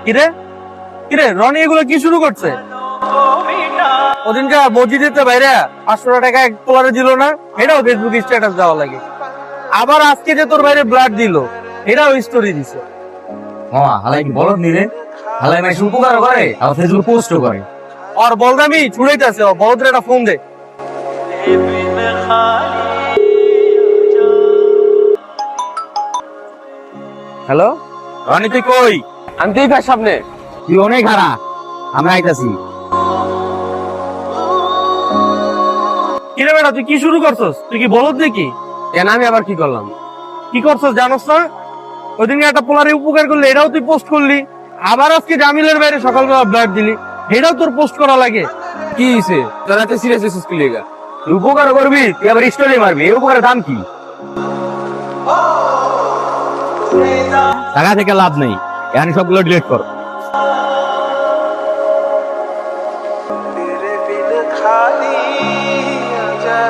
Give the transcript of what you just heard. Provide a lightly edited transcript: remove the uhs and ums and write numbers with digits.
কিরে কিরে রনি এগুলো কি শুরু করছে? ওদিনকার মসজিদে বাইরে 500 টাকা এক পোলারে দিল না, এটাও ফেসবুক স্ট্যাটাস দেওয়া লাগে। আবার আজকে যে তোর বাইরে ব্লাড দিল, এটাও স্টোরি দিছে। হালাই কি বলদ নিরে, হালাই মাই উপকার করে আর ফেসবুক পোস্টও করে। আর বলদামি ছুড়াইতেছে, বলদের একটা ফোন দে। হ্যালো রনি তুই কই? আমি তো এই সামনে। তুই অনেক হারা, আমরা আইতাছি। কিরে বেটা তুই কি শুরু করছস? তুই কি বলদ নাকি? কেন আমি আবার কি করলাম? কি করছস জানোস না? ওইদিনকে একটা পোলারে উপকার করলি, এটাও তুই পোস্ট করলি। আবার আজকে জামিলের বাইরে সকালবেলা ব্লাড দিলি, এটাও তোর পোস্ট করা লাগে। কি হইছে? তোরা এত সিরিয়াস হইছিস কি লাগা? তুই উপকার করবি, তুই আবার স্টোরি মারবি, এই উপকারের দাম কি? টাকা থেকে লাভ নেই, এখন সবগুলো ডিলিট কর। तेरे बिन खाली आजा